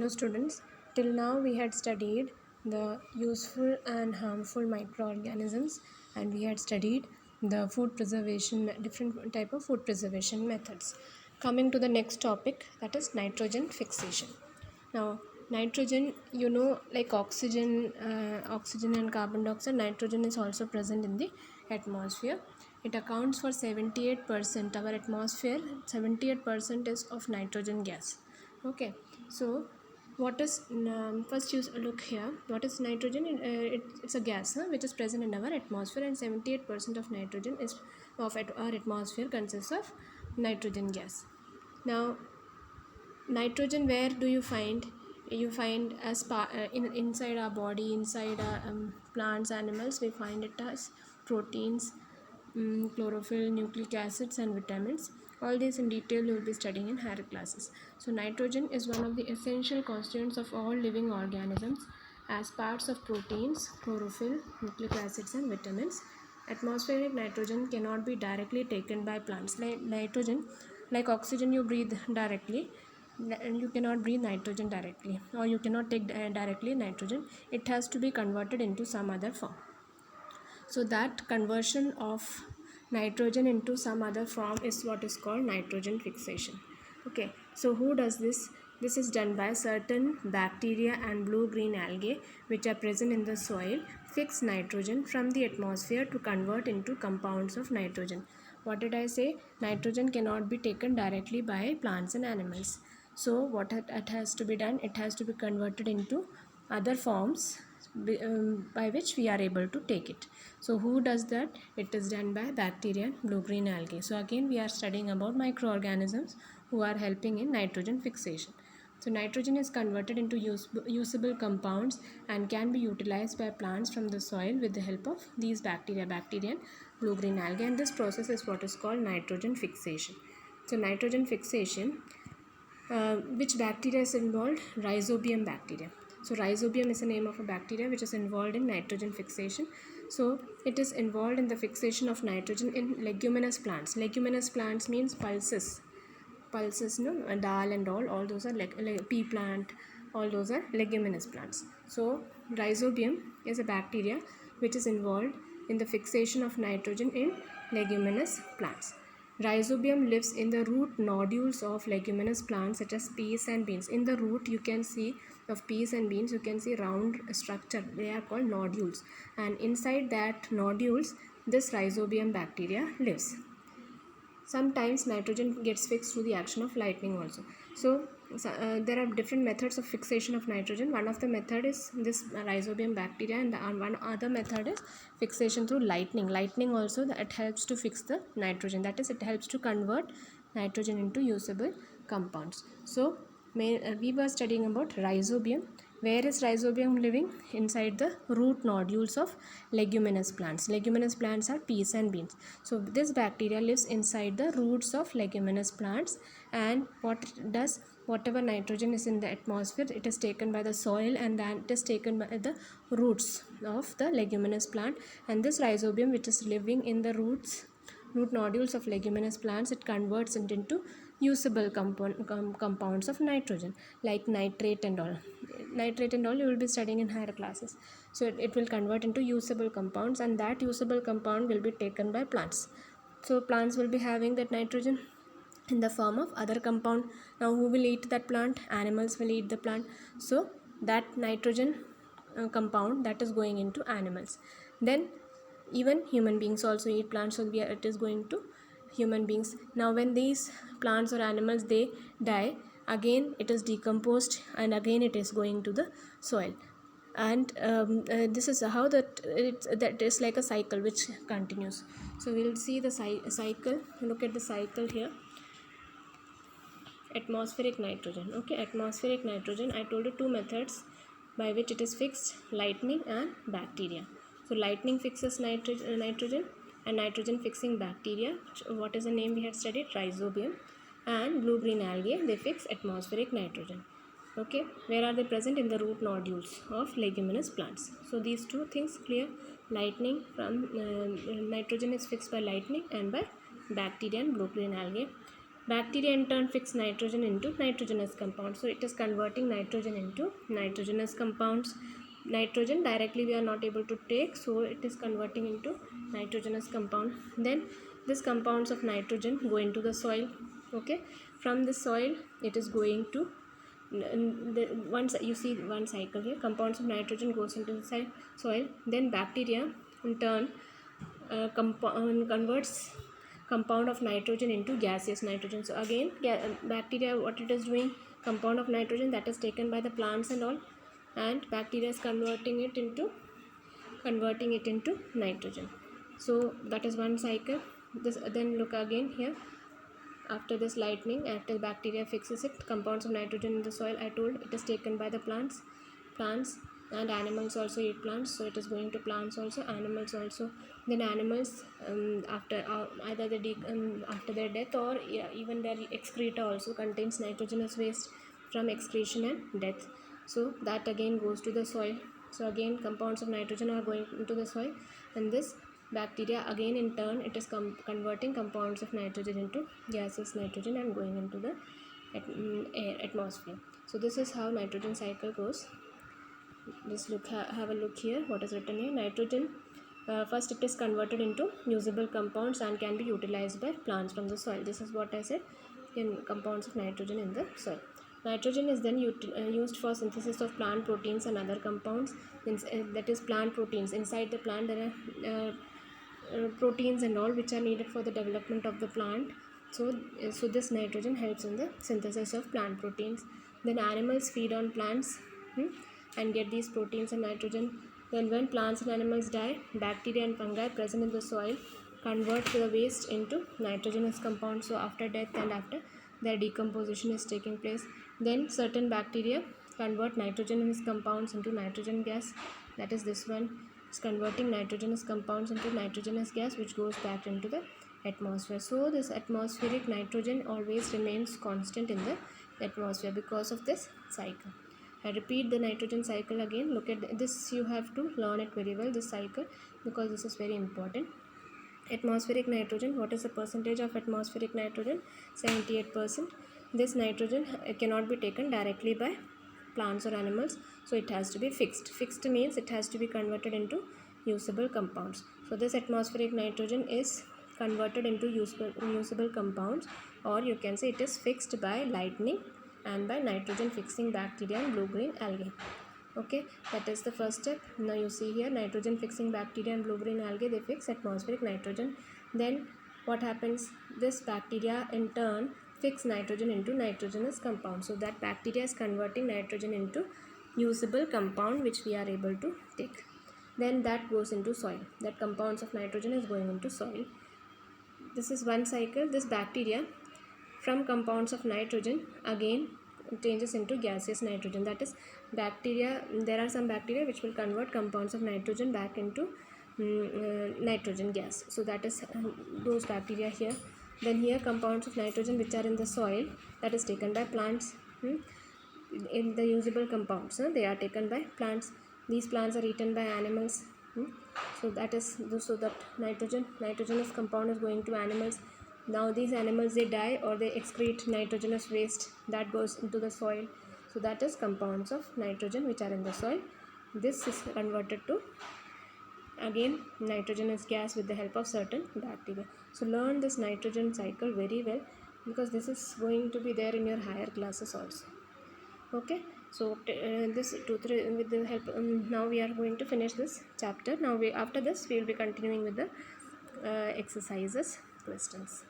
Hello students, till now we had studied the useful and harmful microorganisms, and we had studied the food preservation, different type of food preservation methods. Coming to the next topic, that is nitrogen fixation. Now nitrogen, like oxygen and carbon dioxide, nitrogen is also present in the atmosphere. It accounts for 78%. Our atmosphere, 78% is of nitrogen gas. Okay, so what is first you look here, what is nitrogen? It's a gas which is present in our atmosphere, and 78% of nitrogen is of our atmosphere consists of nitrogen gas. Now nitrogen, where do you find? You find as inside our body, inside our plants, animals. We find it as proteins, chlorophyll, nucleic acids and vitamins. All these in detail you will be studying in higher classes. So nitrogen is one of the essential constituents of all living organisms as parts of proteins, chlorophyll, nucleic acids and vitamins. Atmospheric nitrogen cannot be directly taken by plants. Like nitrogen, like oxygen, you breathe directly, and you cannot breathe nitrogen directly, or you cannot take directly nitrogen. It has to be converted into some other form. So that conversion of nitrogen into some other form is what is called nitrogen fixation. Okay, so who does this? This is done by certain bacteria and blue-green algae which are present in the soil, fix nitrogen from the atmosphere to convert into compounds of nitrogen. What did I say? Nitrogen cannot be taken directly by plants and animals. So what it has to be done? It has to be converted into other forms by which we are able to take it. So who does that? It is done by bacteria and blue-green algae. So again we are studying about microorganisms who are helping in nitrogen fixation. So nitrogen is converted into usable compounds and can be utilized by plants from the soil with the help of these bacteria and blue-green algae, and this process is what is called nitrogen fixation. So nitrogen fixation, which bacteria is involved? Rhizobium bacteria. So rhizobium is the name of a bacteria which is involved in nitrogen fixation. So it is involved in the fixation of nitrogen in leguminous plants. Leguminous plants means pulses, dal and all those are like pea plant, all those are leguminous plants. So rhizobium is a bacteria which is involved in the fixation of nitrogen in leguminous plants. Rhizobium lives in the root nodules of leguminous plants such as peas and beans. In the root you can see of peas and beans, you can see round structure. They are called nodules, and inside that nodules this rhizobium bacteria lives. Sometimes nitrogen gets fixed through the action of lightning also. So there are different methods of fixation of nitrogen. One of the method is this rhizobium bacteria, and one other method is fixation through lightning. Lightning also, that helps to fix the nitrogen, that is it helps to convert nitrogen into usable compounds. So we were studying about rhizobium. Where is rhizobium living? Inside the root nodules of leguminous plants. Leguminous plants are peas and beans. So this bacteria lives inside the roots of leguminous plants, and what it does, whatever nitrogen is in the atmosphere, it is taken by the soil and then it is taken by the roots of the leguminous plant, and this rhizobium which is living in the root nodules of leguminous plants, it converts it into usable compounds of nitrogen like nitrate and all. Nitrate and all you will be studying in higher classes. So it will convert into usable compounds, and that usable compound will be taken by plants. So plants will be having that nitrogen in the form of other compound. Now who will eat that plant? Animals will eat the plant. So that nitrogen compound, that is going into animals. Then even human beings also eat plants, so it is going to human beings. Now when these plants or animals they die, again it is decomposed and again it is going to the soil, and this is how that is like a cycle which continues. So we will see the cycle. Look at the cycle here. Atmospheric nitrogen. Okay, atmospheric nitrogen, I told you two methods by which it is fixed: lightning and bacteria. So lightning fixes nitrogen, and nitrogen fixing bacteria, what is the name we had studied? Rhizobium. And blue green algae, they fix atmospheric nitrogen. Okay, where are they present? In the root nodules of leguminous plants. So these two things clear. Lightning from nitrogen is fixed by lightning and by bacteria and blue green algae. Bacteria in turn fix nitrogen into nitrogenous compounds. So it is converting nitrogen into nitrogenous compounds. Nitrogen directly we are not able to take, so it is converting into nitrogenous compound. Then this compounds of nitrogen go into the soil. Okay, from the soil it is going to once you see one cycle here, compounds of nitrogen goes into the soil, then bacteria in turn converts compound of nitrogen into gaseous nitrogen. So again bacteria, what it is doing, compound of nitrogen that is taken by the plants and all, and bacteria is converting it into nitrogen. So that is one cycle. This then look again here, after this lightning, after the bacteria fixes it, compounds of nitrogen in the soil, I told it is taken by the plants and animals also eat plants, so it is going to plants also, animals also. Then animals after either after their death or even their excreta also contains nitrogenous waste from excretion and death, so that again goes to the soil. So again compounds of nitrogen are going into the soil, and this bacteria again in turn it is converting compounds of nitrogen into gaseous nitrogen and going into the atmosphere. So this is how nitrogen cycle goes. Just have a look here what is written here. Nitrogen, first it is converted into usable compounds and can be utilized by plants from the soil. This is what I said in compounds of nitrogen in the soil. Nitrogen is then used for synthesis of plant proteins and other compounds. That is plant proteins. Inside the plant there are proteins and all which are needed for the development of the plant. So this nitrogen helps in the synthesis of plant proteins. Then animals feed on plants and get these proteins and nitrogen. Then when plants and animals die, bacteria and fungi present in the soil convert the waste into nitrogenous compounds. So after death and after their decomposition is taking place, then certain bacteria convert nitrogenous compounds into nitrogen gas. That is this one is converting nitrogenous compounds into nitrogenous gas, which goes back into the atmosphere. So this atmospheric nitrogen always remains constant in the atmosphere because of this cycle. I repeat the nitrogen cycle again. Look at this, you have to learn it very well, this cycle, because this is very important. Atmospheric nitrogen, what is the percentage of atmospheric nitrogen? 78%. This nitrogen cannot be taken directly by plants or animals, so it has to be fixed means it has to be converted into usable compounds. So this atmospheric nitrogen is converted into usable compounds, or you can say it is fixed by lightning and by nitrogen fixing bacteria and blue green algae. Okay, that is the first step. Now you see here, nitrogen fixing bacteria and blue green algae, they fix atmospheric nitrogen. Then what happens, this bacteria in turn fix nitrogen into nitrogenous compound. So that bacteria is converting nitrogen into usable compound which we are able to take. Then that goes into soil, that compounds of nitrogen is going into soil. This is one cycle. This bacteria from compounds of nitrogen again changes into gaseous nitrogen. That is bacteria, there are some bacteria which will convert compounds of nitrogen back into nitrogen gas. So that is those bacteria here. Then here compounds of nitrogen which are in the soil, that is taken by plants in the usable compounds, they are taken by plants. These plants are eaten by animals. So that is so that nitrogenous compound is going to animals. Now these animals, they die or they excrete nitrogenous waste that goes into the soil. So that is compounds of nitrogen which are in the soil. This is converted to again nitrogenous gas with the help of certain bacteria. So learn this nitrogen cycle very well, because this is going to be there in your higher classes also. Okay, so this 2-3 with the help now we are going to finish this chapter. Now after this we will be continuing with the exercises, questions.